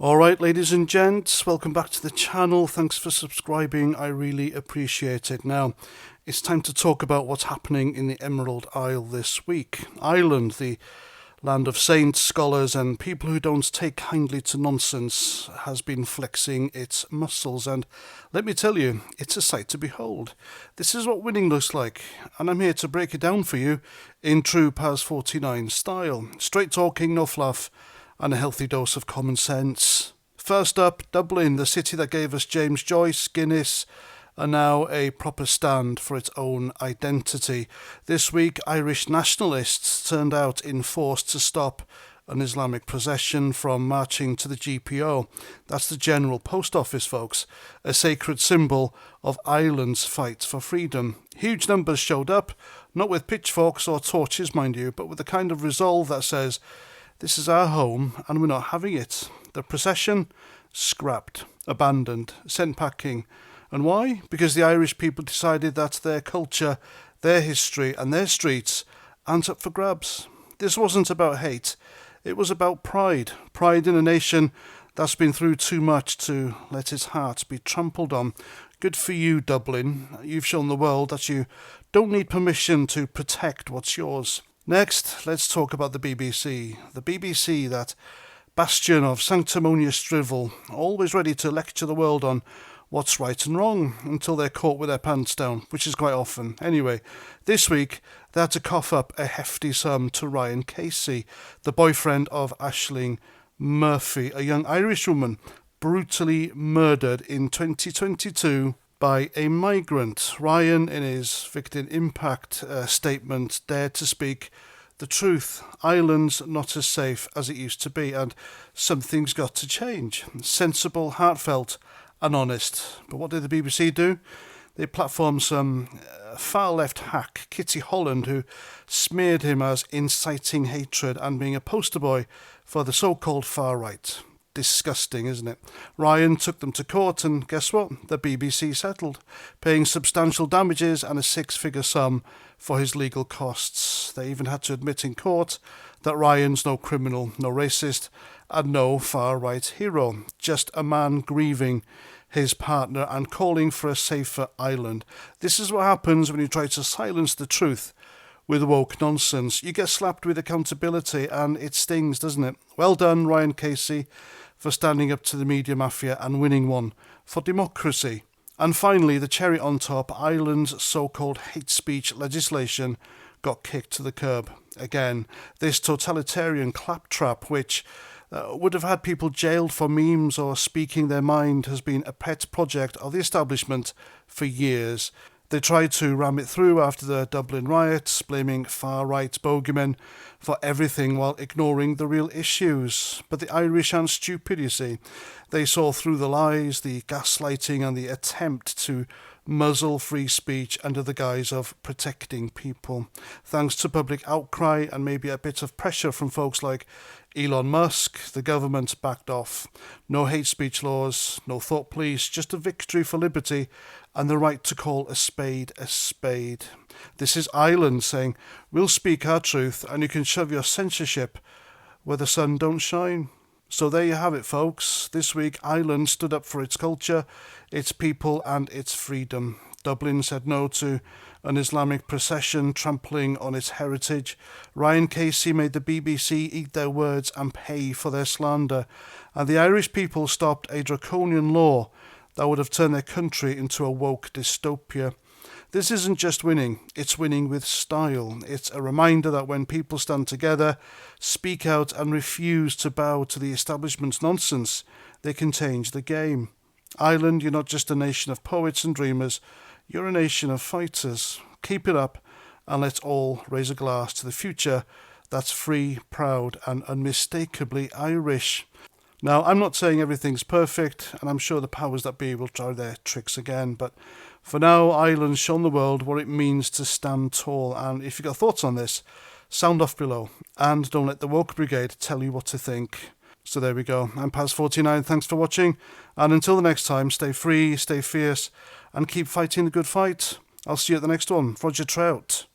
Alright, ladies and gents, welcome back to the channel. Thanks for subscribing, I really appreciate it. Now, it's time to talk about what's happening in the Emerald Isle this week. Ireland, the land of saints, scholars and people who don't take kindly to nonsense, has been flexing its muscles, and let me tell you, it's a sight to behold. This is what winning looks like, and I'm here to break it down for you in true Paz 49 style. Straight talking, no fluff, and a healthy dose of common sense. First up, Dublin, the city that gave us James Joyce, Guinness, and now a proper stand for its own identity. This week, Irish nationalists turned out in force to stop an Islamic procession from marching to the GPO. That's the General Post Office, folks, a sacred symbol of Ireland's fight for freedom. Huge numbers showed up, not with pitchforks or torches, mind you, but with the kind of resolve that says, this is our home and we're not having it. The procession, scrapped, abandoned, sent packing. And why? Because the Irish people decided that their culture, their history and their streets aren't up for grabs. This wasn't about hate, it was about pride. Pride in a nation that's been through too much to let its heart be trampled on. Good for you, Dublin. You've shown the world that you don't need permission to protect what's yours. Next, let's talk about the BBC. The BBC, that bastion of sanctimonious drivel, always ready to lecture the world on what's right and wrong until they're caught with their pants down, which is quite often. Anyway, this week they had to cough up a hefty sum to Ryan Casey, the boyfriend of Aisling Murphy, a young Irish woman brutally murdered in 2022 by a migrant. Ryan, in his victim impact statement, dared to speak the truth. Ireland's not as safe as it used to be, and something's got to change. Sensible, heartfelt and honest. But what did the BBC do? They platformed some far-left hack, Kitty Holland, who smeared him as inciting hatred and being a poster boy for the so-called far-right. Disgusting, isn't it? Ryan took them to court and guess what? The BBC settled, paying substantial damages and a six-figure sum for his legal costs. They even had to admit in court that Ryan's no criminal, no racist and no far-right hero, just a man grieving his partner and calling for a safer Ireland. This is what happens when you try to silence the truth with woke nonsense. You get slapped with accountability and it stings, doesn't it? Well done, Ryan Casey, for standing up to the media mafia and winning one for democracy. And finally, the cherry on top, Ireland's so-called hate speech legislation got kicked to the curb. Again, this totalitarian claptrap, which would have had people jailed for memes or speaking their mind, has been a pet project of the establishment for years. They tried to ram it through after the Dublin riots, blaming far-right bogeymen for everything while ignoring the real issues. But the Irish aren't stupid, you see. They saw through the lies, the gaslighting and the attempt to muzzle free speech under the guise of protecting people. Thanks to public outcry and maybe a bit of pressure from folks like Elon Musk, the government backed off. No hate speech laws, no thought police, just a victory for liberty and the right to call a spade a spade. This is Ireland saying, we'll speak our truth and you can shove your censorship where the sun don't shine. So there you have it, folks. This week, Ireland stood up for its culture, its people and its freedom. Dublin said no to an Islamic procession trampling on its heritage. Ryan Casey made the BBC eat their words and pay for their slander. And the Irish people stopped a draconian law that would have turned their country into a woke dystopia. This isn't just winning, it's winning with style. It's a reminder that when people stand together, speak out and refuse to bow to the establishment's nonsense, they can change the game. Ireland, you're not just a nation of poets and dreamers, you're a nation of fighters. Keep it up and let's all raise a glass to the future that's free, proud and unmistakably Irish. Now, I'm not saying everything's perfect, and I'm sure the powers that be will try their tricks again, but for now, Ireland's shown the world what it means to stand tall, and if you've got thoughts on this, sound off below, and don't let the woke brigade tell you what to think. So there we go, I'm Paz49, thanks for watching, and until the next time, stay free, stay fierce, and keep fighting the good fight. I'll see you at the next one. Roger Trout.